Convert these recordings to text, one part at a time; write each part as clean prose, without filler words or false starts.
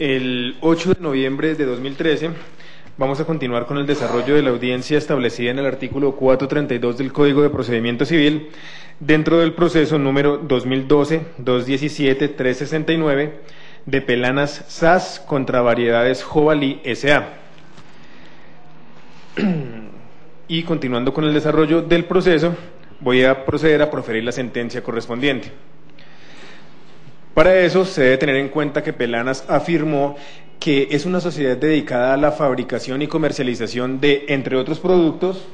El 8 de noviembre de 2013 vamos a continuar con el desarrollo de la audiencia establecida en el artículo 432 del Código de Procedimiento Civil dentro del proceso número 2012-217-369 de Pelanas SAS contra Variedades Jovalí S.A. Y continuando con el desarrollo del proceso, voy a proceder a proferir la sentencia correspondiente. Para eso se debe tener en cuenta que Pelanas afirmó que es una sociedad dedicada a la fabricación y comercialización de, entre otros productos,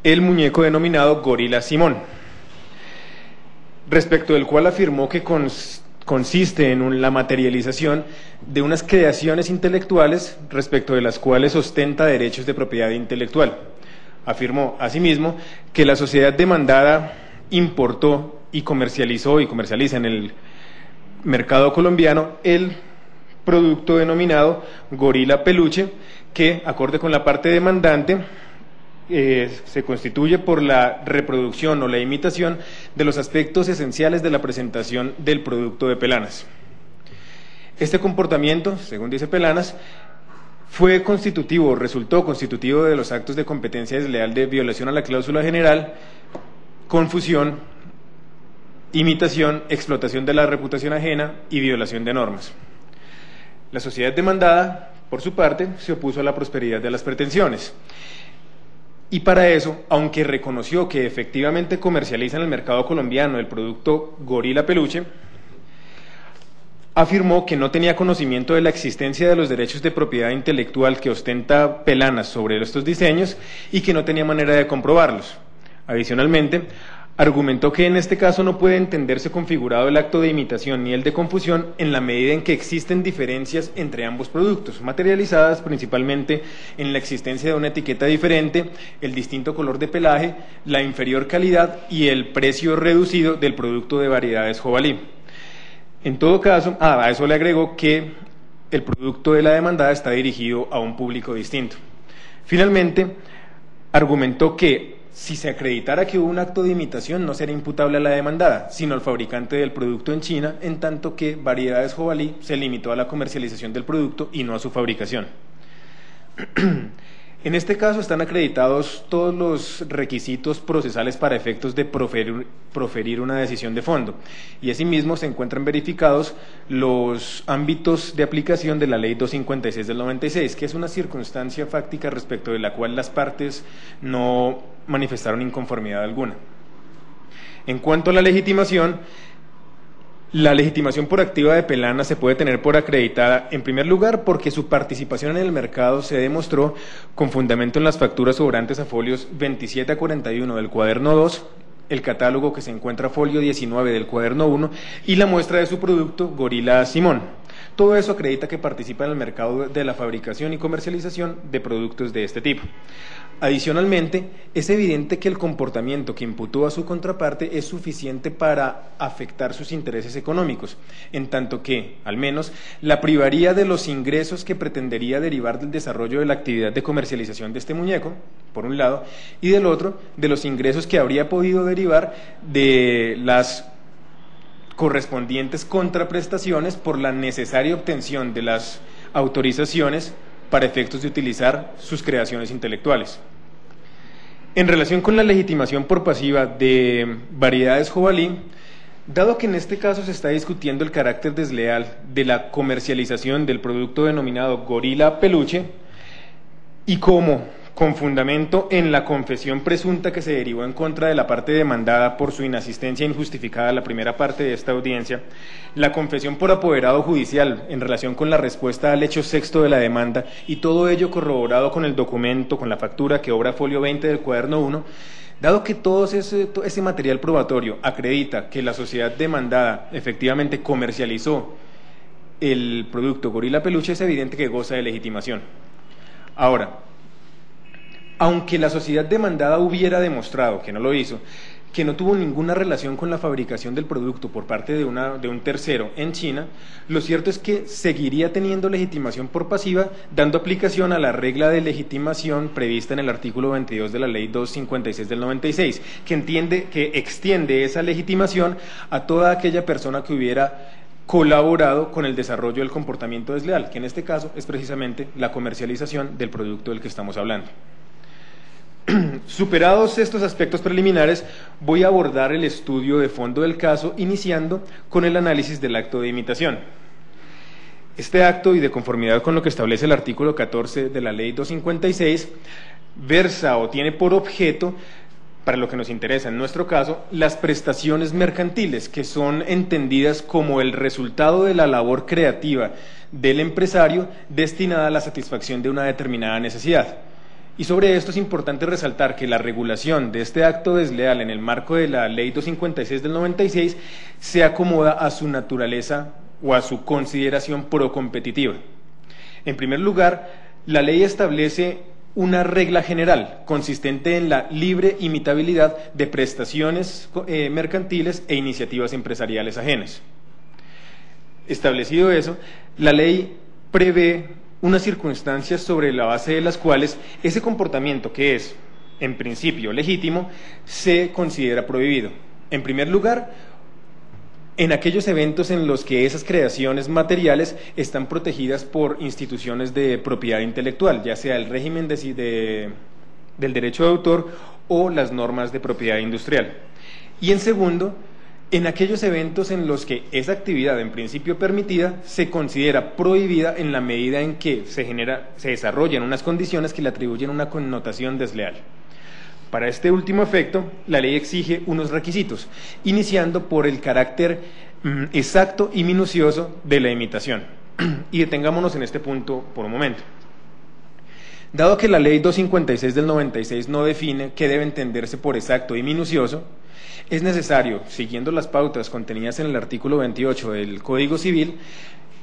el muñeco denominado Gorila Simón, respecto del cual afirmó que consiste en la materialización de unas creaciones intelectuales respecto de las cuales ostenta derechos de propiedad intelectual. Afirmó asimismo que la sociedad demandada importó y comercializa en el mercado colombiano el producto denominado Gorila Peluche, que, acorde con la parte demandante, se constituye por la reproducción o la imitación de los aspectos esenciales de la presentación del producto de Pelanas. Este comportamiento, según dice Pelanas, resultó constitutivo de los actos de competencia desleal de violación a la cláusula general, confusión, imitación, explotación de la reputación ajena y violación de normas. La sociedad demandada, por su parte, se opuso a la prosperidad de las pretensiones. Y para eso, aunque reconoció que efectivamente comercializa en el mercado colombiano el producto Gorila Peluche, afirmó que no tenía conocimiento de la existencia de los derechos de propiedad intelectual que ostenta Pelanas sobre estos diseños y que no tenía manera de comprobarlos. Adicionalmente, argumentó que en este caso no puede entenderse configurado el acto de imitación ni el de confusión en la medida en que existen diferencias entre ambos productos, materializadas principalmente en la existencia de una etiqueta diferente, el distinto color de pelaje, la inferior calidad y el precio reducido del producto de variedades Jovalí. En todo caso, a eso le agregó que el producto de la demandada está dirigido a un público distinto. Finalmente, argumentó que si se acreditara que hubo un acto de imitación, no será imputable a la demandada, sino al fabricante del producto en China, en tanto que Variedades Jovalí se limitó a la comercialización del producto y no a su fabricación. En este caso están acreditados todos los requisitos procesales para efectos de proferir una decisión de fondo, y asimismo se encuentran verificados los ámbitos de aplicación de la Ley 256 del 96, que es una circunstancia fáctica respecto de la cual las partes no manifestaron inconformidad alguna. En cuanto a la legitimación por activa de Pelanas se puede tener por acreditada, en primer lugar, porque su participación en el mercado se demostró con fundamento en las facturas sobrantes a folios 27 a 41 del cuaderno 2, el catálogo que se encuentra a folio 19 del cuaderno 1 y la muestra de su producto Gorila Simón. Todo eso acredita que participa en el mercado de la fabricación y comercialización de productos de este tipo. Adicionalmente, es evidente que el comportamiento que imputó a su contraparte es suficiente para afectar sus intereses económicos, en tanto que, al menos, la privaría de los ingresos que pretendería derivar del desarrollo de la actividad de comercialización de este muñeco, por un lado, y del otro, de los ingresos que habría podido derivar de las correspondientes contraprestaciones por la necesaria obtención de las autorizaciones para efectos de utilizar sus creaciones intelectuales. En relación con la legitimación por pasiva de Variedades Jovalí, dado que en este caso se está discutiendo el carácter desleal de la comercialización del producto denominado Gorila Peluche, y como con fundamento en la confesión presunta que se derivó en contra de la parte demandada por su inasistencia injustificada a la primera parte de esta audiencia, la confesión por apoderado judicial en relación con la respuesta al hecho sexto de la demanda y todo ello corroborado con el documento, con la factura que obra folio 20 del cuaderno 1, dado que todo ese material probatorio acredita que la sociedad demandada efectivamente comercializó el producto Gorila Peluche, es evidente que goza de legitimación. Ahora, aunque la sociedad demandada hubiera demostrado, que no lo hizo, que no tuvo ninguna relación con la fabricación del producto por parte de un tercero en China, lo cierto es que seguiría teniendo legitimación por pasiva, dando aplicación a la regla de legitimación prevista en el artículo 22 de la Ley 256 del 96, que extiende esa legitimación a toda aquella persona que hubiera colaborado con el desarrollo del comportamiento desleal, que en este caso es precisamente la comercialización del producto del que estamos hablando. Superados estos aspectos preliminares, voy a abordar el estudio de fondo del caso, iniciando con el análisis del acto de imitación. Este acto, y de conformidad con lo que establece el artículo 14 de la Ley 256, versa o tiene por objeto, para lo que nos interesa en nuestro caso, las prestaciones mercantiles, que son entendidas como el resultado de la labor creativa del empresario destinada a la satisfacción de una determinada necesidad. Y sobre esto es importante resaltar que la regulación de este acto desleal en el marco de la Ley 256 del 96 se acomoda a su naturaleza o a su consideración procompetitiva. En primer lugar, la ley establece una regla general consistente en la libre imitabilidad de prestaciones mercantiles e iniciativas empresariales ajenas. Establecido eso, la ley prevé unas circunstancias sobre la base de las cuales ese comportamiento, que es en principio legítimo, se considera prohibido. En primer lugar, en aquellos eventos en los que esas creaciones materiales están protegidas por instituciones de propiedad intelectual, ya sea el régimen del derecho de autor o las normas de propiedad industrial. Y en segundo, en aquellos eventos en los que esa actividad en principio permitida se considera prohibida en la medida en que se desarrollan unas condiciones que le atribuyen una connotación desleal. Para este último efecto, la ley exige unos requisitos, iniciando por el carácter exacto y minucioso de la imitación. Y detengámonos en este punto por un momento. Dado que la ley 256 del 96 no define qué debe entenderse por exacto y minucioso, es necesario, siguiendo las pautas contenidas en el artículo 28 del Código Civil,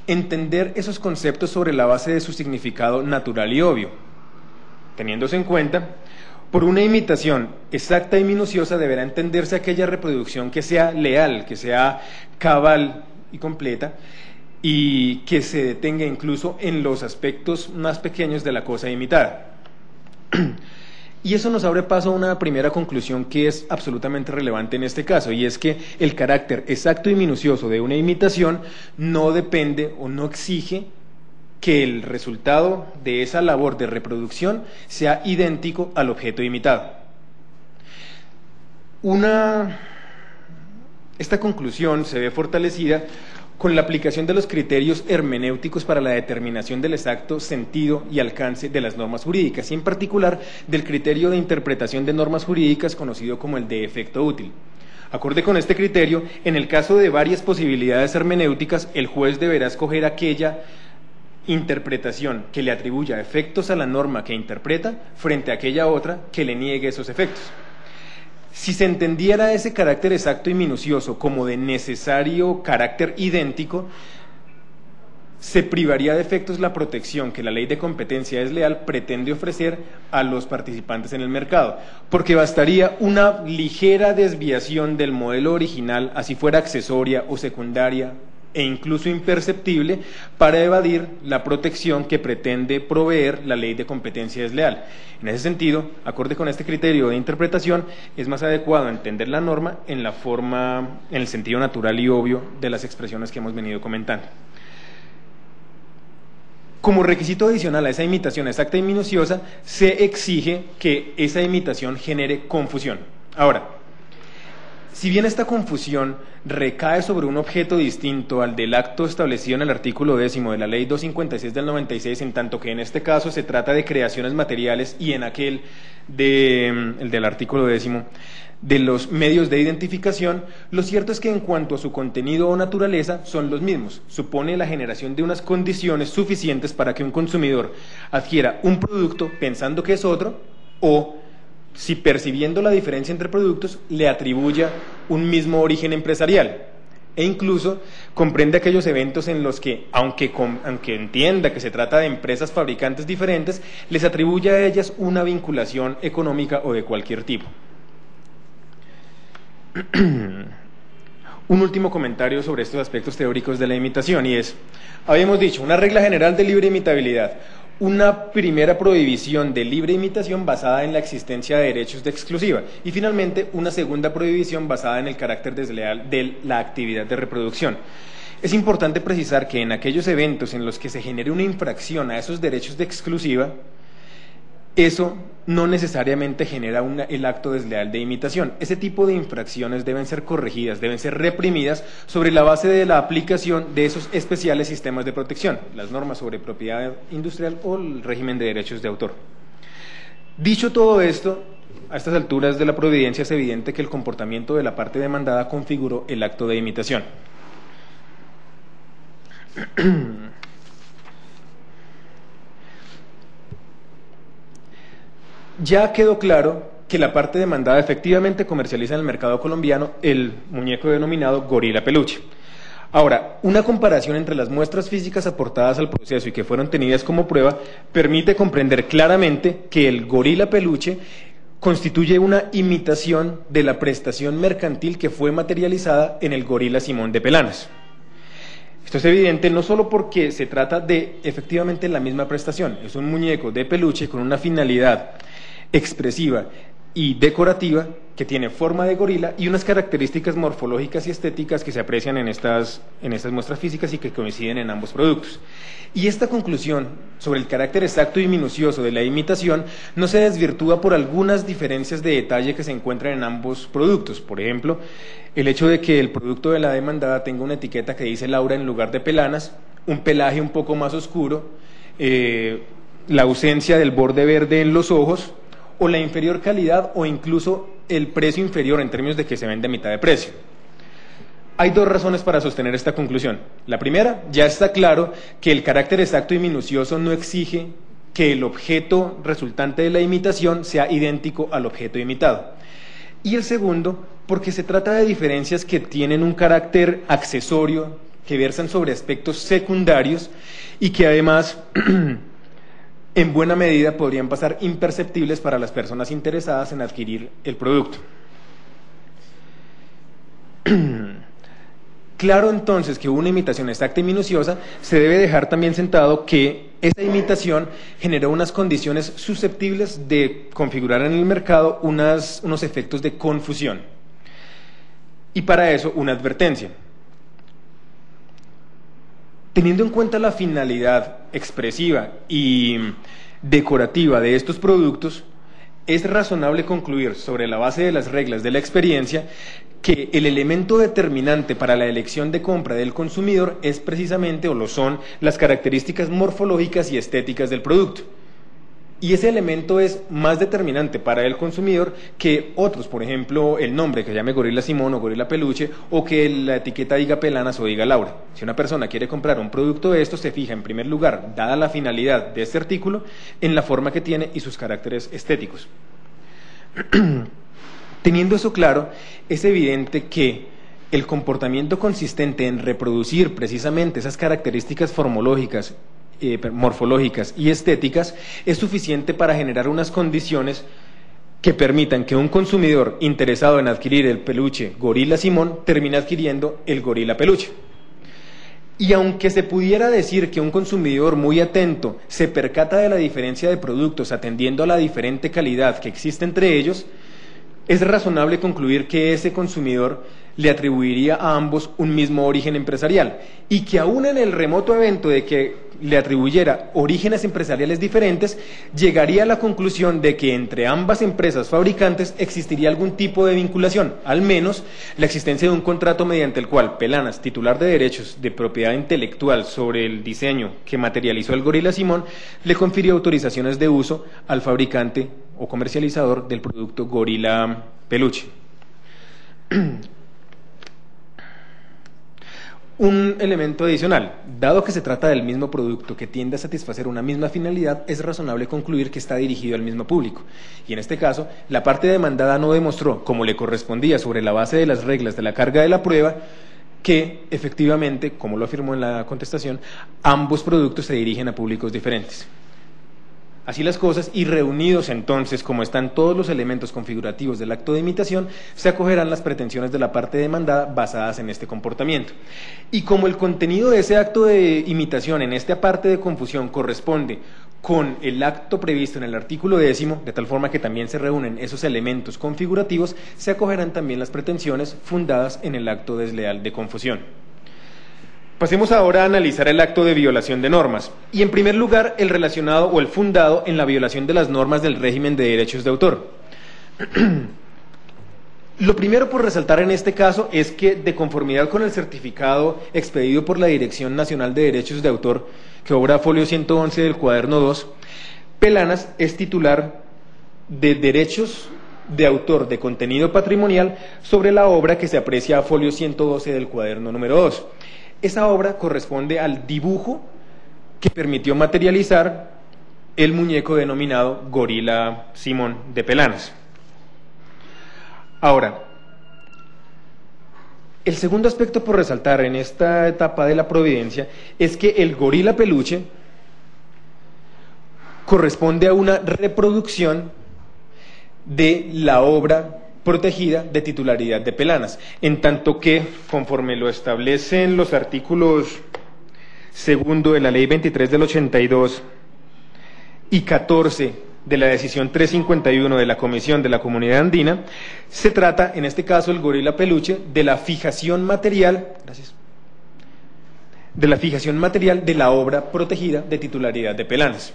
entender esos conceptos sobre la base de su significado natural y obvio. Teniéndose en cuenta, por una imitación exacta y minuciosa deberá entenderse aquella reproducción que sea leal, que sea cabal y completa, y que se detenga incluso en los aspectos más pequeños de la cosa imitada. Y eso nos abre paso a una primera conclusión que es absolutamente relevante en este caso, y es que el carácter exacto y minucioso de una imitación no depende o no exige que el resultado de esa labor de reproducción sea idéntico al objeto imitado. Esta conclusión se ve fortalecida con la aplicación de los criterios hermenéuticos para la determinación del exacto sentido y alcance de las normas jurídicas, y en particular del criterio de interpretación de normas jurídicas conocido como el de efecto útil. Acorde con este criterio, en el caso de varias posibilidades hermenéuticas, el juez deberá escoger aquella interpretación que le atribuya efectos a la norma que interpreta frente a aquella otra que le niegue esos efectos. Si se entendiera ese carácter exacto y minucioso como de necesario carácter idéntico, se privaría de efectos la protección que la ley de competencia desleal pretende ofrecer a los participantes en el mercado, porque bastaría una ligera desviación del modelo original, así fuera accesoria o secundaria, e incluso imperceptible, para evadir la protección que pretende proveer la ley de competencia desleal. En ese sentido, acorde con este criterio de interpretación, es más adecuado entender la norma en el sentido natural y obvio de las expresiones que hemos venido comentando. Como requisito adicional a esa imitación exacta y minuciosa, se exige que esa imitación genere confusión. Ahora, si bien esta confusión recae sobre un objeto distinto al del acto establecido en el artículo 10 de la Ley 256 del 96, en tanto que en este caso se trata de creaciones materiales y en aquel el del artículo 10 de los medios de identificación, lo cierto es que en cuanto a su contenido o naturaleza son los mismos. Supone la generación de unas condiciones suficientes para que un consumidor adquiera un producto pensando que es otro, o si percibiendo la diferencia entre productos le atribuya un mismo origen empresarial, e incluso comprende aquellos eventos en los que, aunque entienda que se trata de empresas fabricantes diferentes, les atribuye a ellas una vinculación económica o de cualquier tipo. Un último comentario sobre estos aspectos teóricos de la imitación, y es, habíamos dicho, una regla general de libre imitabilidad, una primera prohibición de libre imitación basada en la existencia de derechos de exclusiva, y finalmente una segunda prohibición basada en el carácter desleal de la actividad de reproducción. Es importante precisar que en aquellos eventos en los que se genere una infracción a esos derechos de exclusiva, eso no necesariamente genera el acto desleal de imitación. Ese tipo de infracciones deben ser corregidas, deben ser reprimidas sobre la base de la aplicación de esos especiales sistemas de protección, las normas sobre propiedad industrial o el régimen de derechos de autor. Dicho todo esto, a estas alturas de la providencia es evidente que el comportamiento de la parte demandada configuró el acto de imitación. Ya quedó claro que la parte demandada efectivamente comercializa en el mercado colombiano el muñeco denominado gorila peluche. Ahora, una comparación entre las muestras físicas aportadas al proceso y que fueron tenidas como prueba permite comprender claramente que el gorila peluche constituye una imitación de la prestación mercantil que fue materializada en el gorila Simón de Pelanas. Esto es evidente no solo porque se trata de efectivamente la misma prestación, es un muñeco de peluche con una finalidad expresiva y decorativa que tiene forma de gorila y unas características morfológicas y estéticas que se aprecian en estas muestras físicas y que coinciden en ambos productos. Y esta conclusión sobre el carácter exacto y minucioso de la imitación no se desvirtúa por algunas diferencias de detalle que se encuentran en ambos productos. Por ejemplo, el hecho de que el producto de la demandada tenga una etiqueta que dice Laura en lugar de Pelanas, un pelaje un poco más oscuro, la ausencia del borde verde en los ojos, o la inferior calidad o incluso el precio inferior en términos de que se vende a mitad de precio. Hay dos razones para sostener esta conclusión. La primera, ya está claro que el carácter exacto y minucioso no exige que el objeto resultante de la imitación sea idéntico al objeto imitado. Y el segundo, porque se trata de diferencias que tienen un carácter accesorio, que versan sobre aspectos secundarios y que además en buena medida podrían pasar imperceptibles para las personas interesadas en adquirir el producto. Claro entonces que una imitación exacta y minuciosa, se debe dejar también sentado que esa imitación generó unas condiciones susceptibles de configurar en el mercado unos efectos de confusión. Y para eso una advertencia. Teniendo en cuenta la finalidad expresiva y decorativa de estos productos, es razonable concluir sobre la base de las reglas de la experiencia que el elemento determinante para la elección de compra del consumidor es precisamente, o lo son, las características morfológicas y estéticas del producto. Y ese elemento es más determinante para el consumidor que otros, por ejemplo, el nombre que llame Gorila Simón o Gorila Peluche, o que la etiqueta diga Pelanas o diga Laura. Si una persona quiere comprar un producto de estos, se fija en primer lugar, dada la finalidad de este artículo, en la forma que tiene y sus caracteres estéticos. Teniendo eso claro, es evidente que el comportamiento consistente en reproducir precisamente esas características morfológicas y estéticas es suficiente para generar unas condiciones que permitan que un consumidor interesado en adquirir el peluche Gorila Simón termine adquiriendo el Gorila Peluche. Y aunque se pudiera decir que un consumidor muy atento se percata de la diferencia de productos atendiendo a la diferente calidad que existe entre ellos, es razonable concluir que ese consumidor le atribuiría a ambos un mismo origen empresarial y que aún en el remoto evento de que le atribuyera orígenes empresariales diferentes, llegaría a la conclusión de que entre ambas empresas fabricantes existiría algún tipo de vinculación, al menos la existencia de un contrato mediante el cual Pelanas, titular de derechos de propiedad intelectual sobre el diseño que materializó el Gorila Simón, le confirió autorizaciones de uso al fabricante o comercializador del producto Gorila Peluche. Un elemento adicional, dado que se trata del mismo producto que tiende a satisfacer una misma finalidad, es razonable concluir que está dirigido al mismo público. Y en este caso, la parte demandada no demostró, como le correspondía sobre la base de las reglas de la carga de la prueba, que efectivamente, como lo afirmó en la contestación, ambos productos se dirigen a públicos diferentes. Así las cosas, y reunidos entonces, como están todos los elementos configurativos del acto de imitación, se acogerán las pretensiones de la parte demandada basadas en este comportamiento. Y como el contenido de ese acto de imitación en esta parte de confusión corresponde con el acto previsto en el artículo 10, de tal forma que también se reúnen esos elementos configurativos, se acogerán también las pretensiones fundadas en el acto desleal de confusión. Pasemos ahora a analizar el acto de violación de normas. Y en primer lugar, el relacionado o el fundado en la violación de las normas del régimen de derechos de autor. Lo primero por resaltar en este caso es que, de conformidad con el certificado expedido por la Dirección Nacional de Derechos de Autor, que obra folio 111 del cuaderno 2, Pelanas es titular de derechos de autor de contenido patrimonial sobre la obra que se aprecia a folio 112 del cuaderno número 2. Esa obra corresponde al dibujo que permitió materializar el muñeco denominado Gorila Simón de Pelanas. Ahora, el segundo aspecto por resaltar en esta etapa de la providencia es que el gorila peluche corresponde a una reproducción de la obra protegida de titularidad de Pelanas, en tanto que, conforme lo establecen los artículos 2 de la Ley 23 del 82 y 14 de la decisión 351 de la Comisión de la Comunidad Andina, se trata, en este caso el gorila peluche, de la fijación material, de la obra protegida de titularidad de Pelanas.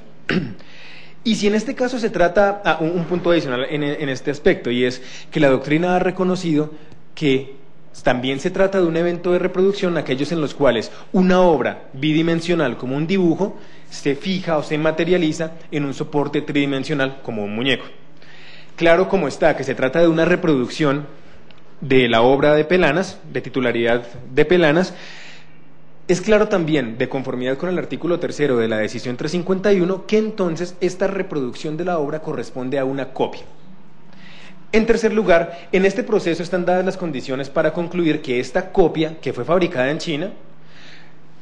Y si en este caso se trata, un punto adicional en este aspecto, y es que la doctrina ha reconocido que también se trata de un evento de reproducción, aquellos en los cuales una obra bidimensional como un dibujo se fija o se materializa en un soporte tridimensional como un muñeco. Claro como está que se trata de una reproducción de la obra de Pelanas, de titularidad de Pelanas. Es claro también, de conformidad con el artículo 3 de la decisión 351, que entonces esta reproducción de la obra corresponde a una copia. En tercer lugar, en este proceso están dadas las condiciones para concluir que esta copia, que fue fabricada en China,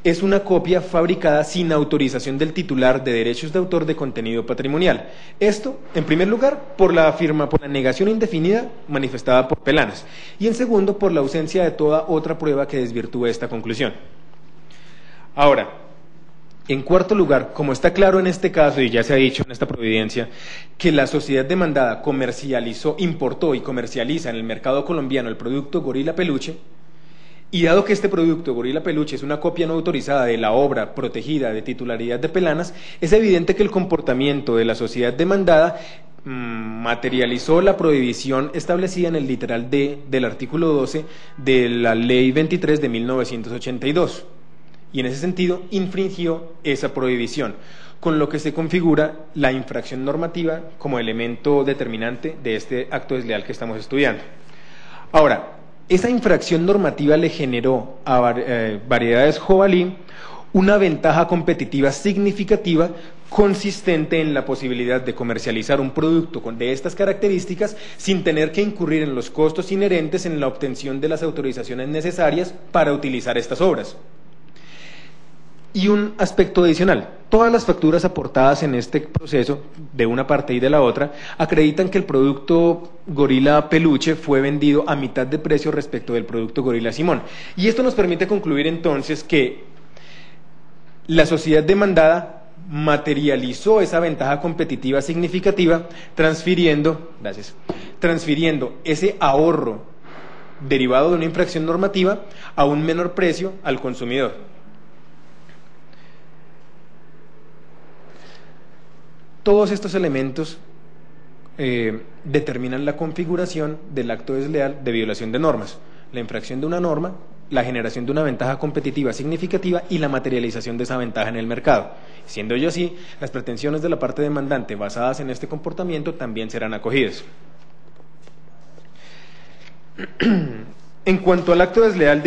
es una copia fabricada sin autorización del titular de derechos de autor de contenido patrimonial. Esto, en primer lugar, por la negación indefinida manifestada por Pelanas, y en segundo, por la ausencia de toda otra prueba que desvirtúe esta conclusión. Ahora, en cuarto lugar, como está claro en este caso, y ya se ha dicho en esta providencia, que la sociedad demandada importó y comercializa en el mercado colombiano el producto Gorila Peluche, y dado que este producto Gorila Peluche es una copia no autorizada de la obra protegida de titularidad de Pelanas, es evidente que el comportamiento de la sociedad demandada materializó la prohibición establecida en el literal D del artículo 12 de la Ley 23 de 1982. Y en ese sentido infringió esa prohibición, con lo que se configura la infracción normativa como elemento determinante de este acto desleal que estamos estudiando. Ahora, esa infracción normativa le generó a Variedades Jovalí una ventaja competitiva significativa consistente en la posibilidad de comercializar un producto de estas características sin tener que incurrir en los costos inherentes en la obtención de las autorizaciones necesarias para utilizar estas obras. Y un aspecto adicional, todas las facturas aportadas en este proceso, de una parte y de la otra, acreditan que el producto Gorila Peluche fue vendido a mitad de precio respecto del producto Gorila Simón. Y esto nos permite concluir entonces que la sociedad demandada materializó esa ventaja competitiva significativa transfiriendo ese ahorro derivado de una infracción normativa a un menor precio al consumidor. Todos estos elementos determinan la configuración del acto desleal de violación de normas, la infracción de una norma, la generación de una ventaja competitiva significativa y la materialización de esa ventaja en el mercado. Siendo ello así, las pretensiones de la parte demandante basadas en este comportamiento también serán acogidas. En cuanto al acto desleal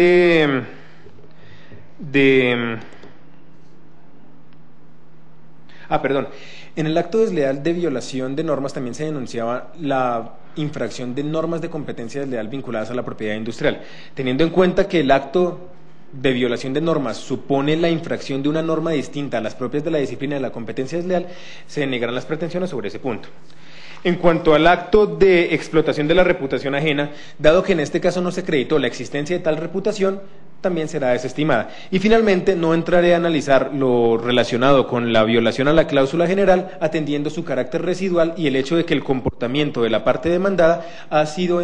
en el acto desleal de violación de normas también se denunciaba la infracción de normas de competencia desleal vinculadas a la propiedad industrial, teniendo en cuenta que el acto de violación de normas supone la infracción de una norma distinta a las propias de la disciplina de la competencia desleal, se denegarán las pretensiones sobre ese punto. En cuanto al acto de explotación de la reputación ajena, dado que en este caso no se acreditó la existencia de tal reputación, también será desestimada. Y finalmente, no entraré a analizar lo relacionado con la violación a la cláusula general, atendiendo su carácter residual y el hecho de que el comportamiento de la parte demandada ha sido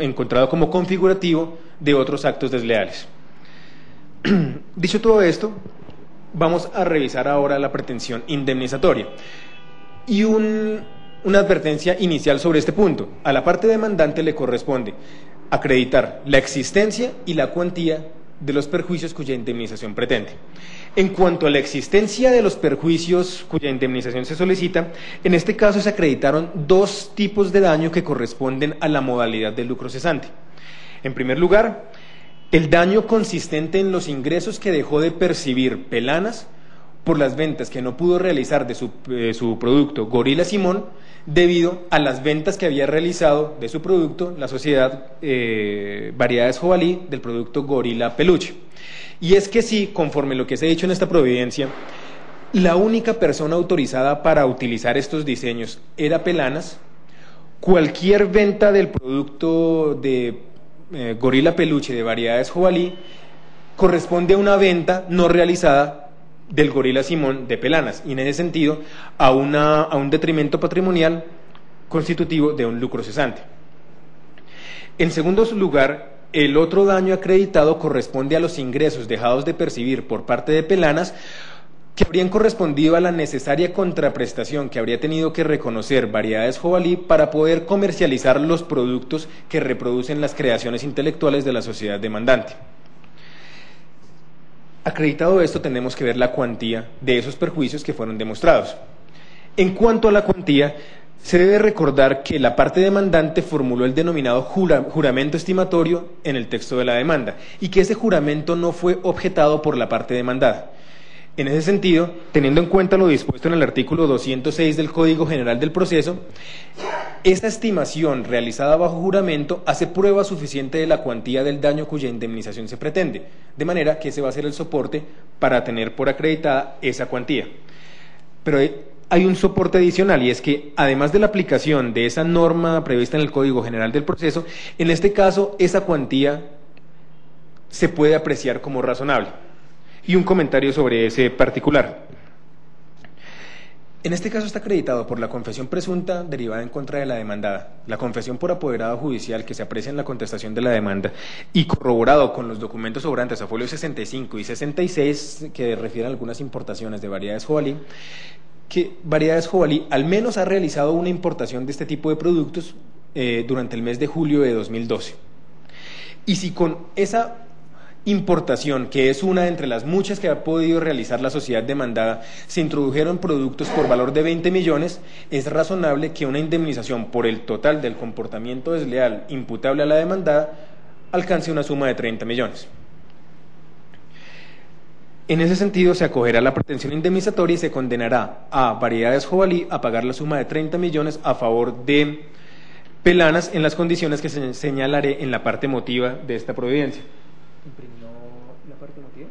encontrado como configurativo de otros actos desleales. Dicho todo esto, vamos a revisar ahora la pretensión indemnizatoria. Y una advertencia inicial sobre este punto. A la parte demandante le corresponde acreditar la existencia y la cuantía de los perjuicios cuya indemnización pretende. En cuanto a la existencia de los perjuicios cuya indemnización se solicita, en este caso se acreditaron dos tipos de daño que corresponden a la modalidad del lucro cesante. En primer lugar, el daño consistente en los ingresos que dejó de percibir Pelanas por las ventas que no pudo realizar de su producto Gorila Simón, debido a las ventas que había realizado de su producto la sociedad Variedades Jovalí del producto Gorila Peluche. Y es que sí, conforme lo que se ha dicho en esta providencia, la única persona autorizada para utilizar estos diseños era Pelanas. Cualquier venta del producto de Gorila Peluche de Variedades Jovalí corresponde a una venta no realizada del Gorila Simón de Pelanas, y en ese sentido a un detrimento patrimonial constitutivo de un lucro cesante. En segundo lugar, el otro daño acreditado corresponde a los ingresos dejados de percibir por parte de Pelanas, que habrían correspondido a la necesaria contraprestación que habría tenido que reconocer Variedades Jovalí para poder comercializar los productos que reproducen las creaciones intelectuales de la sociedad demandante. Acreditado esto, tenemos que ver la cuantía de esos perjuicios que fueron demostrados. En cuanto a la cuantía, se debe recordar que la parte demandante formuló el denominado juramento estimatorio en el texto de la demanda, y que ese juramento no fue objetado por la parte demandada. En ese sentido, teniendo en cuenta lo dispuesto en el artículo 206 del Código General del Proceso, esta estimación realizada bajo juramento hace prueba suficiente de la cuantía del daño cuya indemnización se pretende, de manera que ese va a ser el soporte para tener por acreditada esa cuantía. Pero hay un soporte adicional, y es que además de la aplicación de esa norma prevista en el Código General del Proceso, en este caso esa cuantía se puede apreciar como razonable. Y un comentario sobre ese particular. En este caso está acreditado por la confesión presunta derivada en contra de la demandada, la confesión por apoderado judicial que se aprecia en la contestación de la demanda, y corroborado con los documentos sobrantes a folio 65 y 66 que refieren a algunas importaciones de Variedades Jovalí, que Variedades Jovalí al menos ha realizado una importación de este tipo de productos durante el mes de julio de 2012. Y si con esa importación, que es una entre las muchas que ha podido realizar la sociedad demandada, se introdujeron productos por valor de 20 millones, es razonable que una indemnización por el total del comportamiento desleal imputable a la demandada alcance una suma de 30 millones. En ese sentido, se acogerá la pretensión indemnizatoria y se condenará a Variedades Jovalí a pagar la suma de 30 millones a favor de Pelanas en las condiciones que se señalaré en la parte motiva de esta providencia. ¿Imprimió la parte motiva?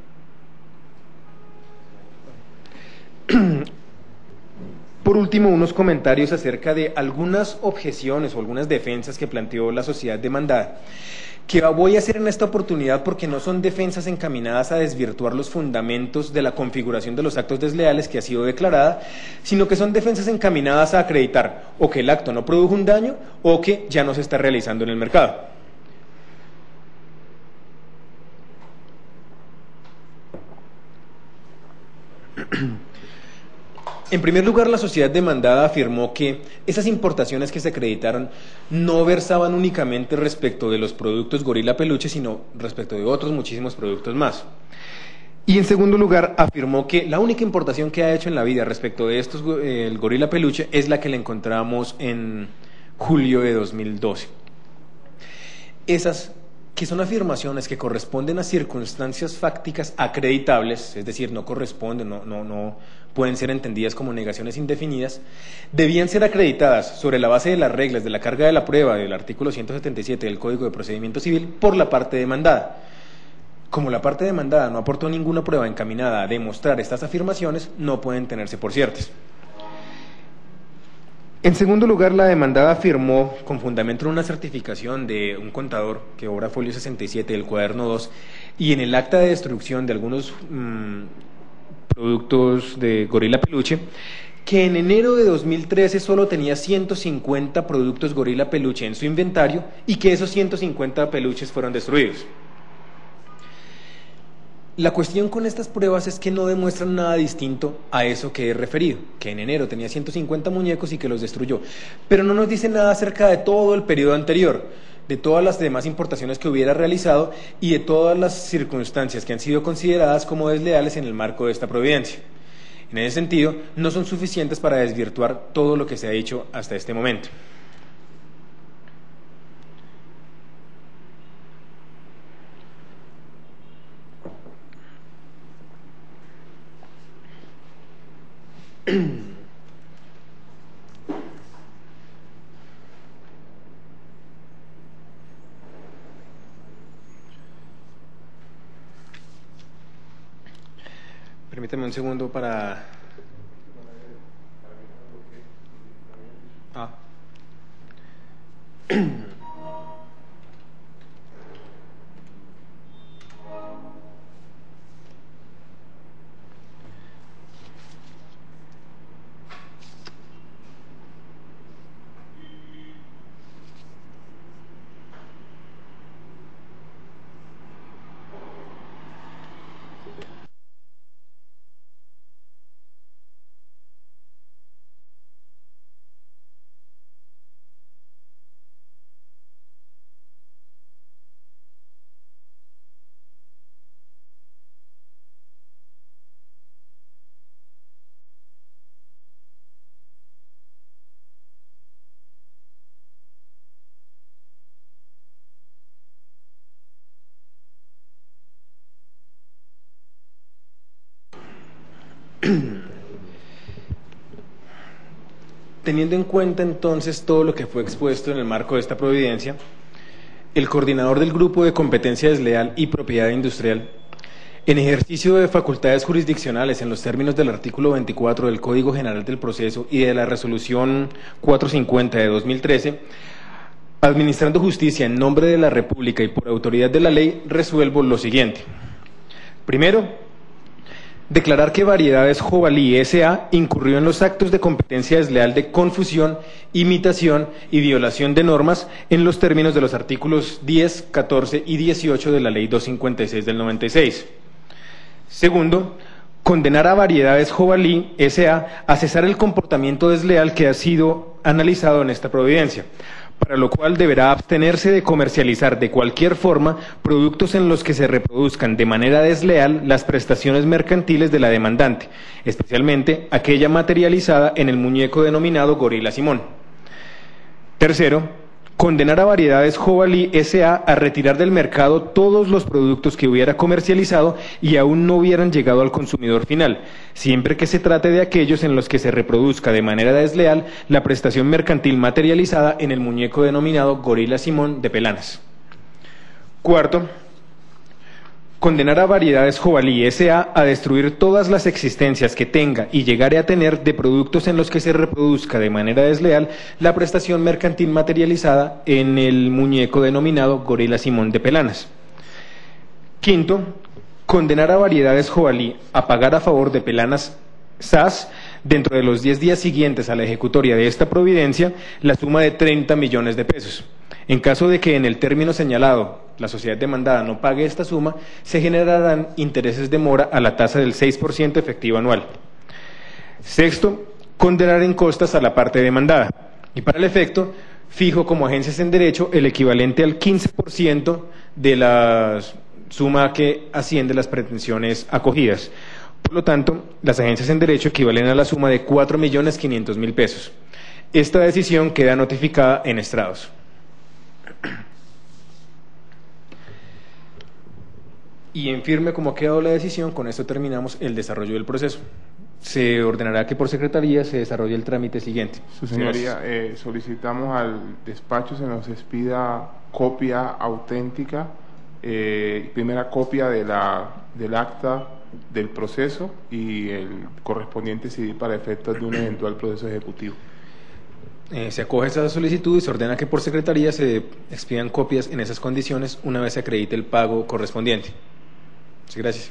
Por último, unos comentarios acerca de algunas objeciones o algunas defensas que planteó la sociedad demandada, que voy a hacer en esta oportunidad porque no son defensas encaminadas a desvirtuar los fundamentos de la configuración de los actos desleales que ha sido declarada, sino que son defensas encaminadas a acreditar o que el acto no produjo un daño o que ya no se está realizando en el mercado. En primer lugar, la sociedad demandada afirmó que esas importaciones que se acreditaron no versaban únicamente respecto de los productos Gorila Peluche, sino respecto de otros muchísimos productos más. Y en segundo lugar, afirmó que la única importación que ha hecho en la vida respecto de estos, el Gorila Peluche, es la que le encontramos en julio de 2012. Esas que son afirmaciones que corresponden a circunstancias fácticas acreditables, es decir, no corresponden, no pueden ser entendidas como negaciones indefinidas, debían ser acreditadas sobre la base de las reglas de la carga de la prueba del artículo 177 del Código de Procedimiento Civil por la parte demandada. Como la parte demandada no aportó ninguna prueba encaminada a demostrar estas afirmaciones, no pueden tenerse por ciertas. En segundo lugar, la demandada afirmó, con fundamento en una certificación de un contador que obra folio 67 del cuaderno 2, y en el acta de destrucción de algunos productos de Gorila Peluche, que en enero de 2013 solo tenía 150 productos Gorila Peluche en su inventario y que esos 150 peluches fueron destruidos. La cuestión con estas pruebas es que no demuestran nada distinto a eso que he referido, que en enero tenía 150 muñecos y que los destruyó, pero no nos dice nada acerca de todo el periodo anterior, de todas las demás importaciones que hubiera realizado y de todas las circunstancias que han sido consideradas como desleales en el marco de esta providencia. En ese sentido, no son suficientes para desvirtuar todo lo que se ha dicho hasta este momento. Permítame un segundo para... Teniendo en cuenta entonces todo lo que fue expuesto en el marco de esta providencia, el coordinador del Grupo de Competencia Desleal y Propiedad Industrial, en ejercicio de facultades jurisdiccionales en los términos del artículo 24 del Código General del Proceso y de la Resolución 450 de 2013, administrando justicia en nombre de la República y por autoridad de la ley, resuelvo lo siguiente. Primero, declarar que Variedades Jovalí S.A. incurrió en los actos de competencia desleal de confusión, imitación y violación de normas en los términos de los artículos 10, 14 y 18 de la Ley 256 del 96. Segundo, condenar a Variedades Jovalí S.A. a cesar el comportamiento desleal que ha sido analizado en esta providencia, para lo cual deberá abstenerse de comercializar de cualquier forma productos en los que se reproduzcan de manera desleal las prestaciones mercantiles de la demandante, especialmente aquella materializada en el muñeco denominado Gorila Simón. Tercero, condenar a Variedades Jovalí S.A. a retirar del mercado todos los productos que hubiera comercializado y aún no hubieran llegado al consumidor final, siempre que se trate de aquellos en los que se reproduzca de manera desleal la prestación mercantil materializada en el muñeco denominado Gorila Simón de Pelanas. Cuarto, condenar a Variedades Jovalí S.A. a destruir todas las existencias que tenga y llegare a tener de productos en los que se reproduzca de manera desleal la prestación mercantil materializada en el muñeco denominado Gorila Simón de Pelanas. Quinto, condenar a Variedades Jovalí a pagar a favor de Pelanas SAS dentro de los 10 días siguientes a la ejecutoria de esta providencia la suma de 30 millones de pesos. En caso de que en el término señalado la sociedad demandada no pague esta suma, se generarán intereses de mora a la tasa del 6% efectivo anual. Sexto, condenar en costas a la parte demandada. Y para el efecto, fijo como agencias en derecho el equivalente al 15% de la suma que asciende a las pretensiones acogidas. Por lo tanto, las agencias en derecho equivalen a la suma de 4.500.000 pesos. Esta decisión queda notificada en estrados. Y en firme como ha quedado la decisión, con esto terminamos el desarrollo del proceso. Se ordenará que por secretaría se desarrolle el trámite siguiente. Su señoría, solicitamos al despacho se nos expida copia auténtica, primera copia de del acta del proceso y el correspondiente CD para efectos de un eventual proceso ejecutivo. Se acoge esta solicitud y se ordena que por secretaría se expidan copias en esas condiciones una vez se acredite el pago correspondiente. Muchas gracias.